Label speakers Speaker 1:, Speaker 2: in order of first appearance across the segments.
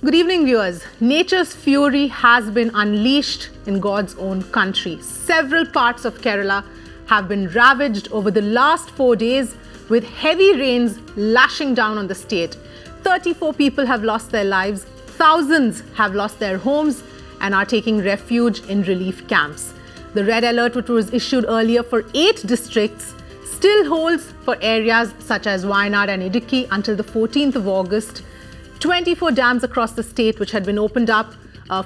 Speaker 1: Good evening, viewers. Nature's fury has been unleashed in God's own country. Several parts of Kerala have been ravaged over the last 4 days with heavy rains lashing down on the state. 34 people have lost their lives, thousands have lost their homes and are taking refuge in relief camps. The red alert, which was issued earlier for 8 districts, still holds for areas such as Wayanad and Idukki until the 14th of August. 24 dams across the state which had been opened up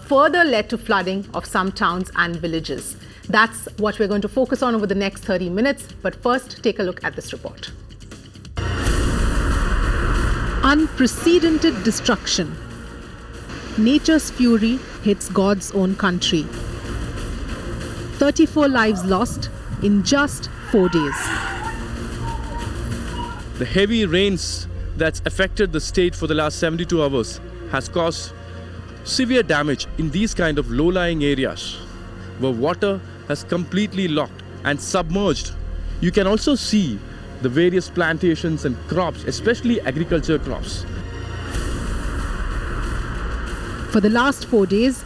Speaker 1: further led to flooding of some towns and villages. That's what we're going to focus on over the next 30 minutes. But first, take a look at this report. Unprecedented destruction. Nature's fury hits God's own country. 34 lives lost in just 4 days.
Speaker 2: The heavy rains that's affected the state for the last 72 hours has caused severe damage in these kind of low-lying areas where water has completely locked and submerged. You can also see the various plantations and crops, especially agriculture crops.
Speaker 1: For the last 4 days,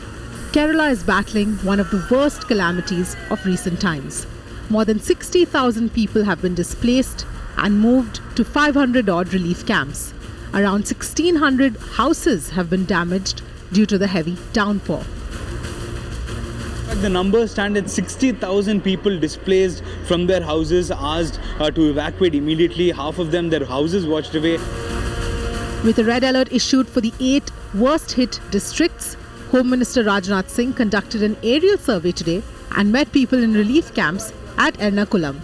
Speaker 1: Kerala is battling one of the worst calamities of recent times. More than 60,000 people have been displaced and moved to 500-odd relief camps. Around 1,600 houses have been damaged due to the heavy downpour.
Speaker 3: The numbers stand at 60,000 people displaced from their houses, asked to evacuate immediately. Half of them, their houses washed away.
Speaker 1: With a red alert issued for the 8 worst-hit districts, Home Minister Rajnath Singh conducted an aerial survey today and met people in relief camps at Ernakulam.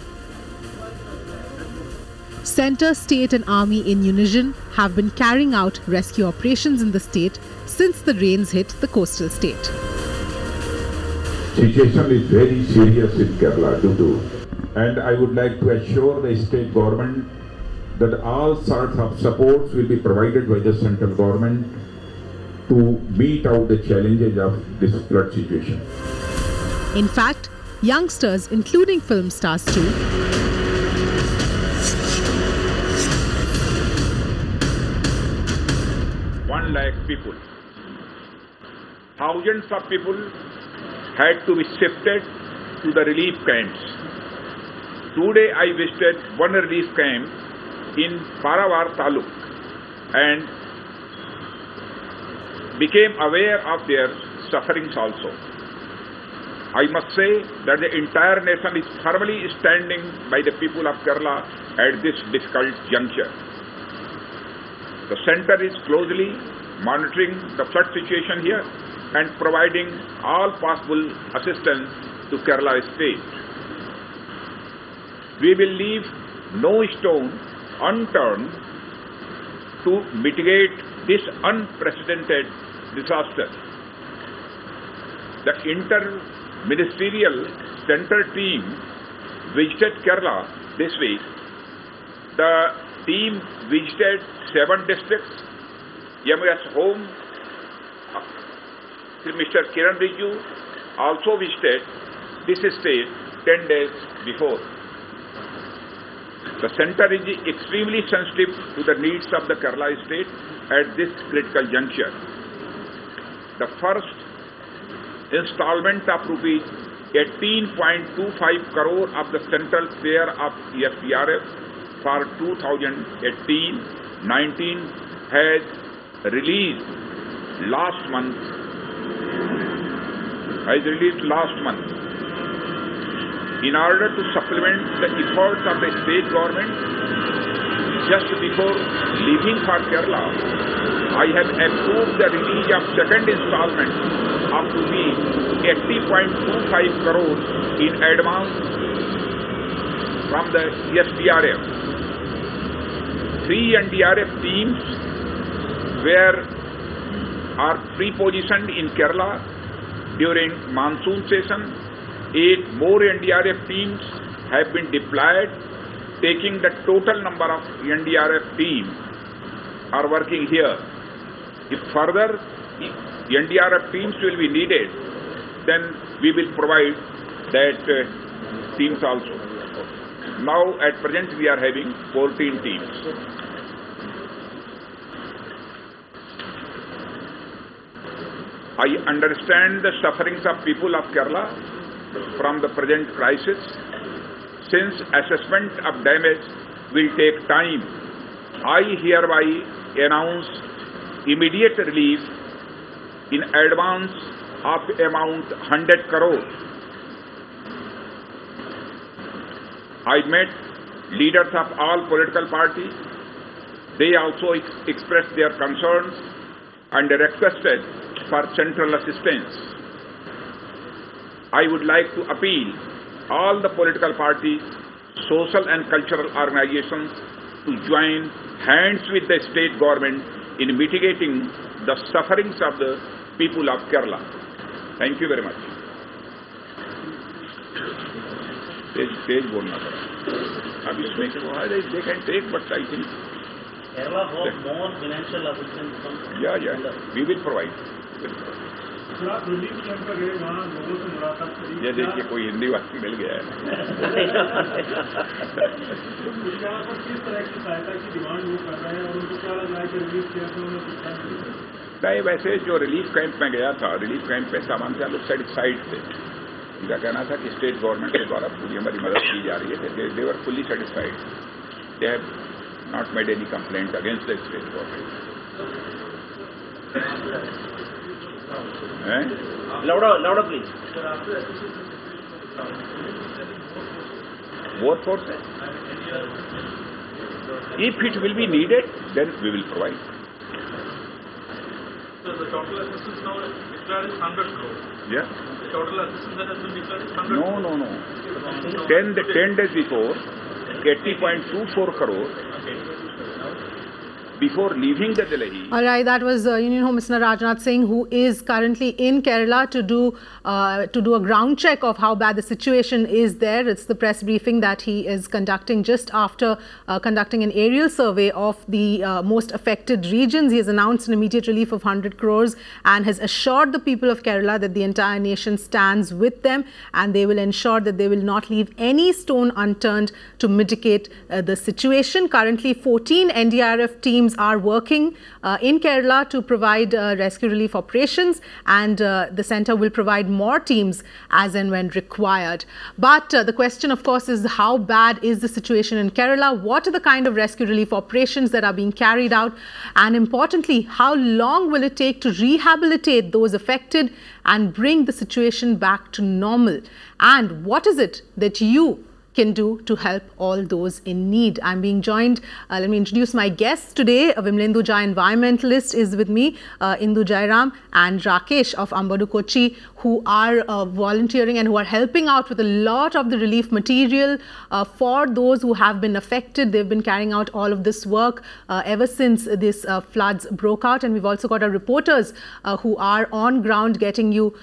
Speaker 1: Centre, state and army in unison have been carrying out rescue operations in the state since the rains hit the coastal state.
Speaker 4: Situation is very serious in Kerala and I would like to assure the state government that all sorts of supports will be provided by the central government to meet out the challenges of this flood situation.
Speaker 1: In fact, youngsters, including film stars too,
Speaker 5: 1 lakh people. Thousands of people had to be shifted to the relief camps. Today I visited one relief camp in Paravar Taluk and became aware of their sufferings also. I must say that the entire nation is firmly standing by the people of Kerala at this difficult juncture. The centre is closely monitoring the flood situation here and providing all possible assistance to Kerala state. We will leave no stone unturned to mitigate this unprecedented disaster. The inter-ministerial centre team visited Kerala this week. The team visited 7 districts. MS Home, Mr. Kiran Rijiju also visited this state 10 days before. The centre is extremely sensitive to the needs of the Kerala state at this critical juncture. The first installment of rupees 18.25 crore of the central share of SPRF for 2018-19 has released last month. In order to supplement the efforts of the state government, just before leaving for Kerala, I have approved the release of second installment of rupees 80.25 crore in advance from the SPRF. 3 NDRF teams are pre-positioned in Kerala during monsoon session. 8 more NDRF teams have been deployed, taking the total number of NDRF teams are working here. If further NDRF teams will be needed, then we will provide that teams also. Now at present we are having 14 teams. I understand the sufferings of people of Kerala from the present crisis. Since assessment of damage will take time, I hereby announce immediate relief in advance of amount 100 crore. I met leaders of all political parties. They also expressed their concerns and requested for central assistance. I would like to appeal all the political parties, social and cultural organizations to join hands with the state government in mitigating the sufferings of the people of Kerala. Thank you very much. Stage बोलना पड़ा. अब इसमें they can take, but I think
Speaker 6: Kerala hope more financial assistance from.
Speaker 5: Yeah, we will provide. ये देखिए कोई हिंदी वाक्य मिल गया है. नहीं, वैसे जो रिलीफ कैंप में गया था, रिलीफ कैंप पे सामान से लोग सेटिस्फाइड थे. उनका कहना था कि स्टेट गवर्नमेंट के द्वारा पूरी हमारी मदद की जा रही है. They were fully satisfied. They have not made any complaint against the state government.
Speaker 6: Louder, please.
Speaker 5: Both forces. If it will be needed, then we will provide.
Speaker 7: So the total assistance now declared is 100 crore.
Speaker 5: Yeah.
Speaker 7: The total assistance that has been declared is 100 crore.
Speaker 5: No. 10 days before, 80.24 crore. Before leaving the Delhi.
Speaker 1: All right, that was Union Home Minister Rajnath Singh, who is currently in Kerala to do a ground check of how bad the situation is there. It's the press briefing that he is conducting just after conducting an aerial survey of the most affected regions. He has announced an immediate relief of 100 crores and has assured the people of Kerala that the entire nation stands with them and they will ensure that they will not leave any stone unturned to mitigate the situation. Currently, 14 NDRF teams are working in Kerala to provide rescue relief operations, and the centre will provide more teams as and when required. But the question, of course, is how bad is the situation in Kerala? What are the kind of rescue relief operations that are being carried out? And importantly, how long will it take to rehabilitate those affected and bring the situation back to normal? And what is it that you can do to help all those in need? I'm being joined, let me introduce my guests today. Vimlendu Jha, environmentalist, is with me, Indu Jairam and Rakesh of Ambadu Kochi, who are volunteering and who are helping out with a lot of the relief material for those who have been affected. They've been carrying out all of this work ever since this floods broke out, and we've also got our reporters who are on ground getting you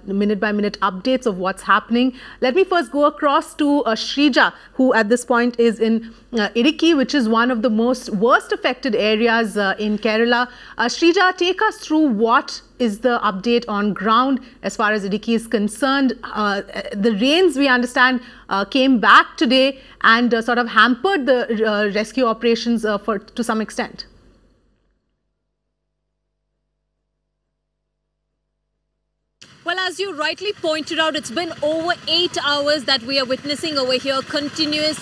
Speaker 1: minute by minute updates of what's happening. Let me first go across to Shrija, who at this point is in Idukki, which is one of the worst affected areas in Kerala. Shrija, take us through what is the update on ground as far as Idukki is concerned. The rains, we understand, came back today and sort of hampered the rescue operations to some extent.
Speaker 8: Well, as you rightly pointed out, it's been over 8 hours that we are witnessing over here. Continuous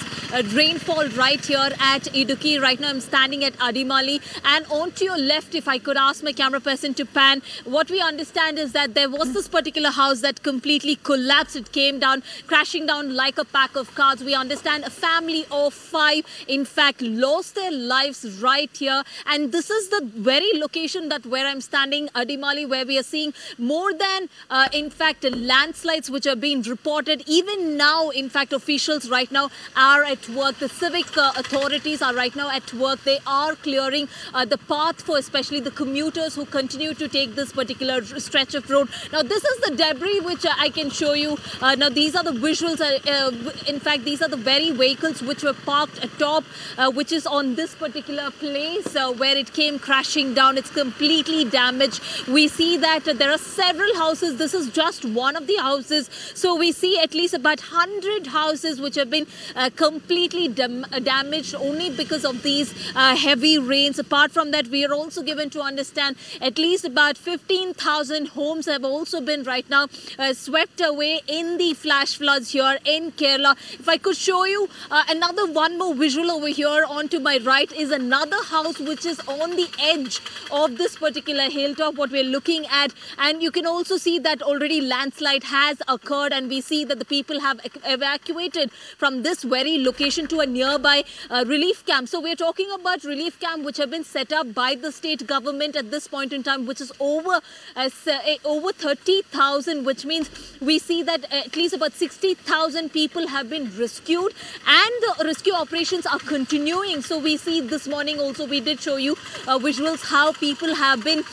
Speaker 8: rainfall right here at Idukki. Right now, I'm standing at Adimali. And on to your left, if I could ask my camera person to pan, what we understand is that there was this particular house that completely collapsed. It came down, crashing down like a pack of cards. We understand a family of 5, in fact, lost their lives right here. And this is the very location that where I'm standing, Adimali, where we are seeing more than in fact, landslides which are being reported. Even now, in fact, officials right now are at work. The civic authorities are right now at work. They are clearing the path for especially the commuters who continue to take this particular stretch of road. Now, this is the debris which I can show you. Now, these are the visuals. In fact, these are the very vehicles which were parked atop, which is on this particular place where it came crashing down. It's completely damaged. We see that there are several houses. This is just one of the houses. So we see at least about 100 houses which have been completely completely damaged only because of these heavy rains. Apart from that, we are also given to understand at least about 15,000 homes have also been right now swept away in the flash floods here in Kerala. If I could show you one more visual over here onto my right is another house which is on the edge of this particular hilltop, what we're looking at. And you can also see that already landslide has occurred, and we see that the people have evacuated from this very location to a nearby relief camp. So we're talking about relief camp which have been set up by the state government at this point in time, which is over 30,000, which means we see that at least about 60,000 people have been rescued, and the rescue operations are continuing. So we see this morning also, we did show you visuals how people have been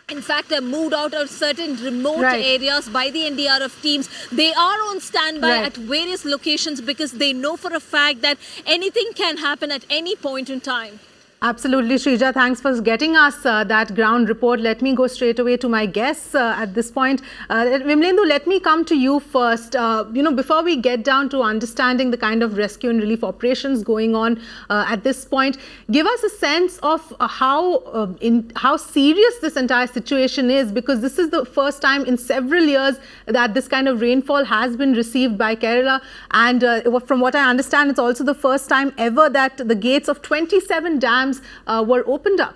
Speaker 8: in fact moved out of certain remote areas by the NDRF teams. They are on standby at various locations because they know for a fact that anything can happen at any point in time.
Speaker 1: Absolutely, Shrija. Thanks for getting us that ground report. Let me go straight away to my guests at this point. Vimlendu, let me come to you first. Before we get down to understanding the kind of rescue and relief operations going on at this point, give us a sense of how serious this entire situation is, because this is the first time in several years that this kind of rainfall has been received by Kerala. And from what I understand, it's also the first time ever that the gates of 27 dams were opened up.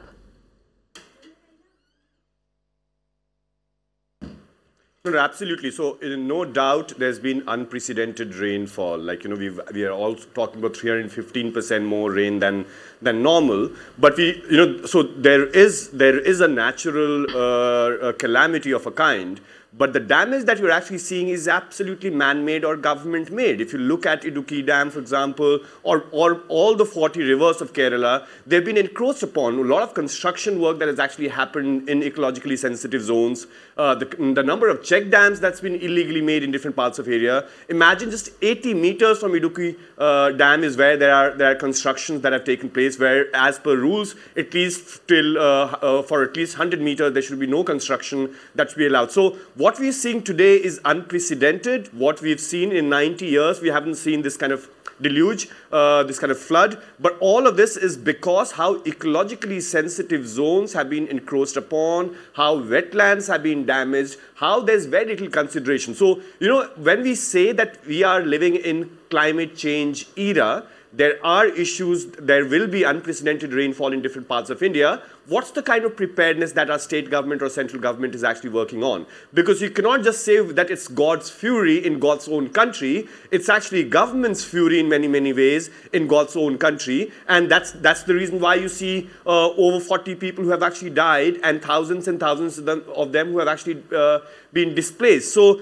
Speaker 9: No, absolutely. So, no doubt, there's been unprecedented rainfall. Like, we are all talking about 315% more rain than normal. But so there is a natural calamity of a kind. But the damage that you're actually seeing is absolutely man-made or government-made. If you look at Idukki Dam, for example, or all the 40 rivers of Kerala, they've been encroached upon. A lot of construction work that has actually happened in ecologically sensitive zones. The number of check dams that's been illegally made in different parts of area. Imagine just 80 meters from Idukki Dam is where there are constructions that have taken place, where as per rules, at least till for at least 100 meters, there should be no construction that should be allowed. So what we're seeing today is unprecedented. What we've seen in 90 years, we haven't seen this kind of deluge, this kind of flood. But all of this is because how ecologically sensitive zones have been encroached upon, how wetlands have been damaged, how there's very little consideration. So, when we say that we are living in climate change era, there are issues, there will be unprecedented rainfall in different parts of India. What's the kind of preparedness that our state government or central government is actually working on? Because you cannot just say that it's God's fury in God's own country. It's actually government's fury in many, many ways in God's own country. And that's the reason why you see over 40 people who have actually died and thousands of them who have actually been displaced. So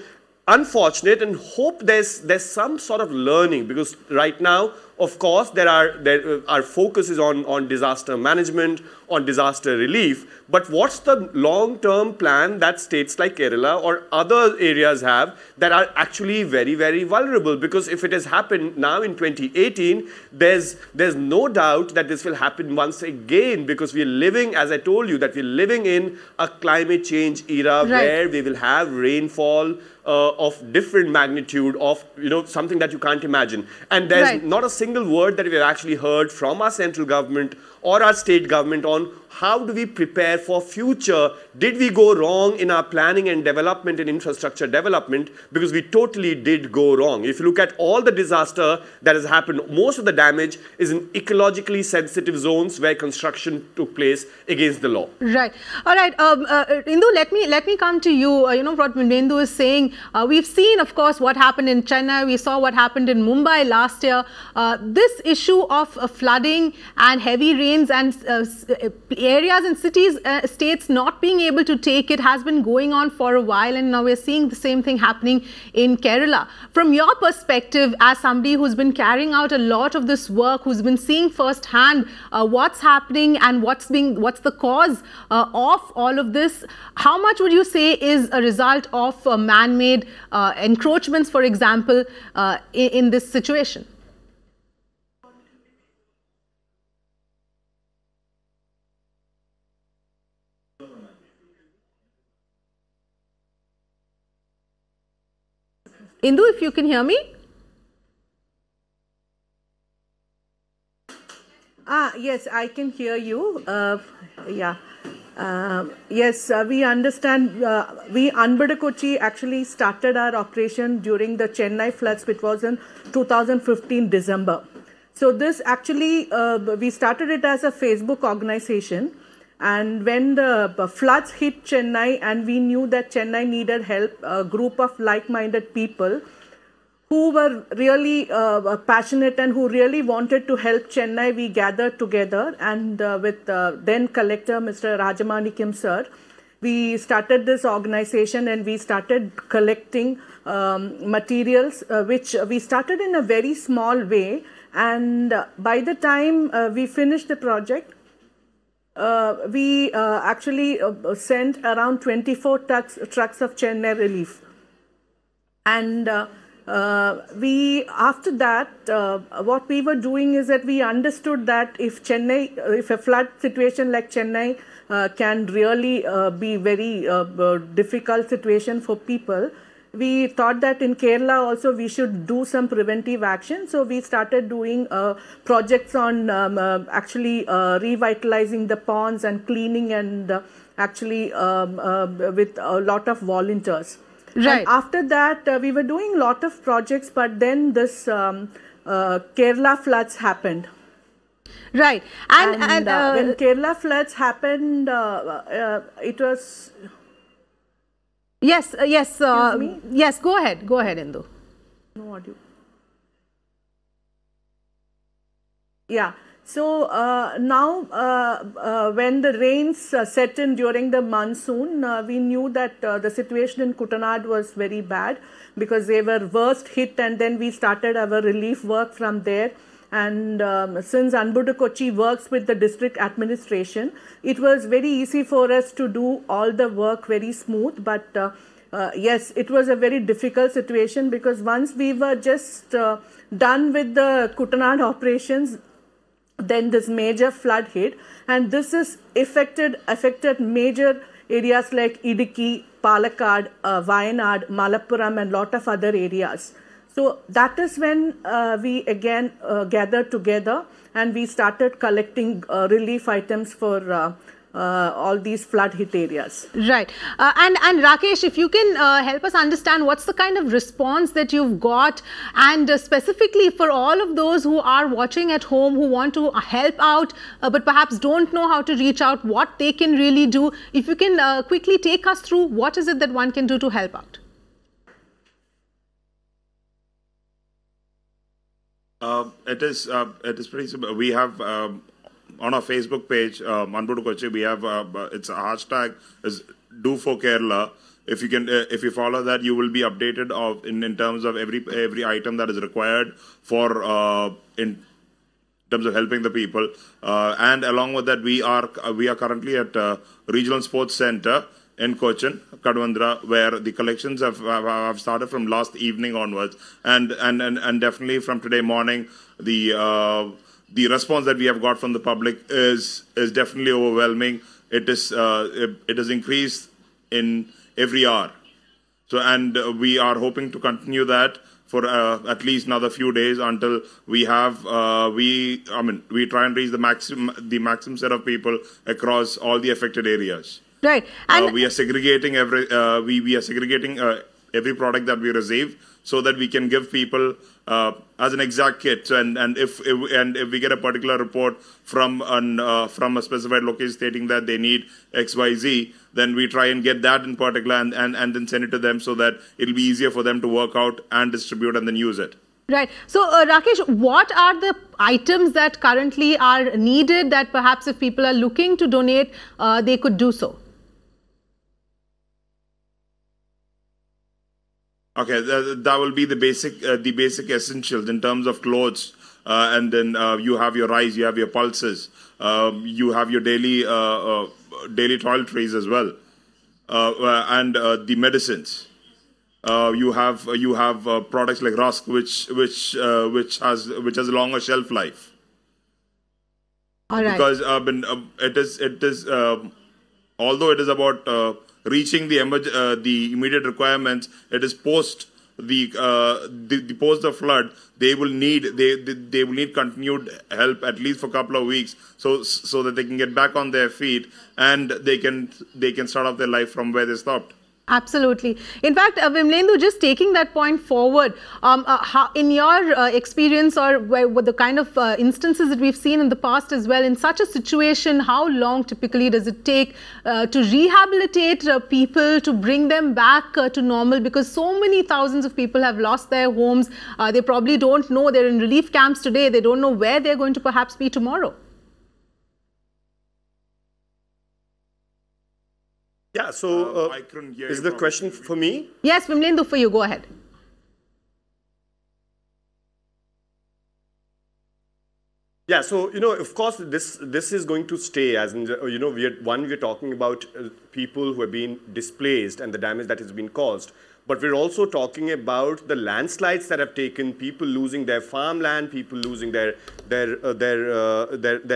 Speaker 9: unfortunate, and hope there's some sort of learning, because right now, of course, our focus is on disaster management, on disaster relief. But what's the long-term plan that states like Kerala or other areas have that are actually very, very vulnerable? Because if it has happened now in 2018, there's no doubt that this will happen once again, because we're living, as I told you, that we're living in a climate change era where we will have rainfall of different magnitude, of something that you can't imagine. And there's not a single word that we've actually heard from our central government or our state government on how do we prepare for future. Did we go wrong in our planning and development and infrastructure development? Because we totally did go wrong. If you look at all the disaster that has happened, most of the damage is in ecologically sensitive zones where construction took place against the law.
Speaker 1: Right. All right. Indu, let me come to you. What Vimlendu is saying. We've seen, of course, what happened in Chennai. We saw what happened in Mumbai last year. This issue of flooding and heavy rains and areas and cities, states not being able to take it has been going on for a while, and now we're seeing the same thing happening in Kerala. From your perspective, as somebody who's been carrying out a lot of this work, who's been seeing firsthand what's happening and what's the cause of all of this, how much would you say is a result of man-made encroachments, for example, in this situation? Indu, if you can hear me?
Speaker 10: Yes, I can hear you. Yeah. Yes, we understand. We Anbadakochi actually started our operation during the Chennai floods, which was in 2015 December. So this actually, we started it as a Facebook organization. And when the floods hit Chennai and we knew that Chennai needed help, a group of like-minded people who were really passionate and who really wanted to help Chennai, we gathered together and with then collector Mr. Rajamanikim sir, we started this organization and we started collecting materials, which we started in a very small way. And by the time we finished the project, we actually sent around 24 trucks of Chennai relief. And after that, what we were doing is that we understood that if a flood situation like Chennai can really be very difficult situation for people, we thought that in Kerala also we should do some preventive action. So we started doing projects on actually revitalizing the ponds and cleaning and actually with a lot of volunteers.
Speaker 1: Right.
Speaker 10: And after that, we were doing a lot of projects, but then this Kerala floods happened.
Speaker 1: Right.
Speaker 10: And when Kerala floods happened, it was...
Speaker 1: Yes, yes, yes, go ahead, Indu.
Speaker 10: No audio. Yeah. So now when the rains set in during the monsoon, we knew that the situation in Kutanad was very bad because they were worst hit, and then we started our relief work from there. And since Anbadakochi works with the district administration, it was very easy for us to do all the work very smooth. But yes, it was a very difficult situation because once we were just done with the Kutanad operations, then this major flood hit, and this is affected major areas like Idukki, Palakkad, Wayanad, Malappuram, and lot of other areas. So that is when we again gathered together and we started collecting relief items for all these flood hit areas.
Speaker 1: Right. And Rakesh, if you can help us understand what's the kind of response that you've got, and specifically for all of those who are watching at home who want to help out but perhaps don't know how to reach out, what they can really do. If you can quickly take us through what is it that one can do to help out.
Speaker 11: It is pretty simple. We have on our Facebook page, Anbadakochi, we have it's a hashtag is Do for Kerala. If you can, if you follow that, you will be updated in terms of every item that is required for in terms of helping the people. And along with that, we are currently at Regional Sports Center in Cochin, Kadwandra, where the collections have started from last evening onwards, and definitely from today morning, the response that we have got from the public is definitely overwhelming. It has increased in every hour. So, and we are hoping to continue that for at least another few days until we have we try and reach the maximum set of people across all the affected areas.
Speaker 1: Right. And
Speaker 11: we are segregating every product that we receive so that we can give people as an exact kit. So, and if we get a particular report from a specified location stating that they need XYZ, then we try and get that in particular and then send it to them so that it'll be easier for them to work out and distribute and then use it.
Speaker 1: Right. So, Rakesh, what are the items that currently are needed that perhaps if people are looking to donate, they could do so?
Speaker 11: Okay, that will be the basic essentials in terms of clothes, and then you have your rice, you have your pulses, you have your daily toiletries as well, and the medicines. You have products like rusk, which has a longer shelf life.
Speaker 1: All right.
Speaker 11: Because it is although it is about reaching the immediate requirements, it is post the post the flood, they will need continued help at least for a couple of weeks, so that they can get back on their feet and they can start off their life from where they stopped.
Speaker 1: Absolutely. In fact, Vimlendu, just taking that point forward, how, in your experience or what the kind of instances that we've seen in the past as well, in such a situation, how long typically does it take to rehabilitate people, to bring them back to normal? Because so many thousands of people have lost their homes. They probably don't know. They're in relief camps today. They don't know where they're going to perhaps be tomorrow.
Speaker 9: Yeah, so
Speaker 11: I couldn't hear
Speaker 9: is
Speaker 11: you
Speaker 9: the question for me?
Speaker 1: Yes, Vimlendu, for you. Go ahead.
Speaker 9: Yeah, so, of course, this is going to stay, as in, we're talking about people who have been displaced and the damage that has been caused. But we're also talking about the landslides that have taken, people losing their farmland, people losing their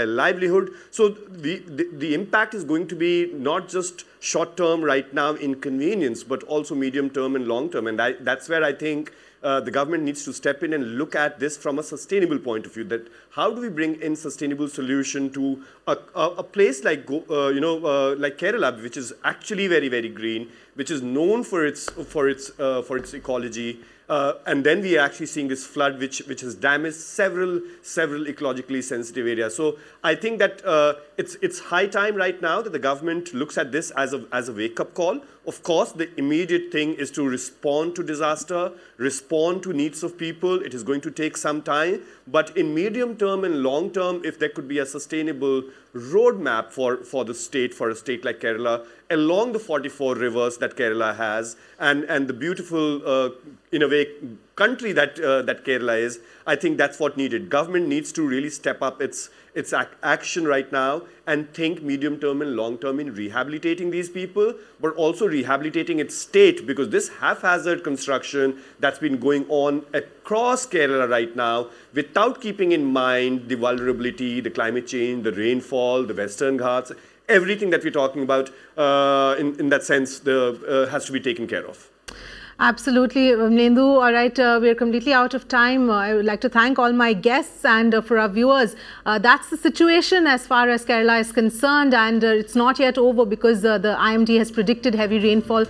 Speaker 9: livelihood. So the impact is going to be not just short-term right now inconvenience, but also medium-term and long-term. And that's where I think the government needs to step in and look at this from a sustainable point of view. That how do we bring in sustainable solution to a place like like Kerala, which is actually very, very green, which is known for its ecology, and then we are actually seeing this flood which has damaged several ecologically sensitive areas. So I think that it's high time right now that the government looks at this as a wake-up call. Of course, the immediate thing is to respond to disaster, respond to needs of people. It is going to take some time, but in medium term and long term, if there could be a sustainable roadmap for the state, for a state like Kerala, along the 44 rivers that Kerala has, and the beautiful, in a way, country that Kerala is, I think that's what needed. Government needs to really step up its action right now and think medium term and long term in rehabilitating these people, but also rehabilitating its state, because this haphazard construction that's been going on across Kerala right now, without keeping in mind the vulnerability, the climate change, the rainfall, the Western Ghats, everything that we're talking about in that sense has to be taken care of.
Speaker 1: Absolutely, Vimlendu. All right, we're completely out of time. I would like to thank all my guests and for our viewers. That's the situation as far as Kerala is concerned, and it's not yet over because the IMD has predicted heavy rainfall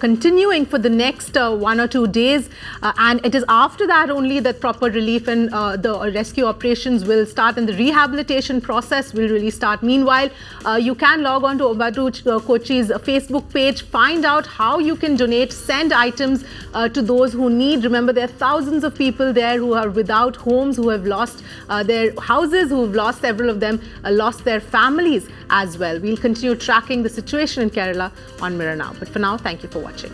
Speaker 1: continuing for the next 1 or 2 days, and it is after that only that proper relief and the rescue operations will start and the rehabilitation process will really start. Meanwhile, you can log on to Ombadu Kochi's Facebook page, find out how you can donate, send items to those who need. Remember, there are thousands of people there who are without homes, who have lost their houses, who have lost, several of them lost their families as well. We'll continue tracking the situation in Kerala on Mirror Now. But for now, thank you for watching.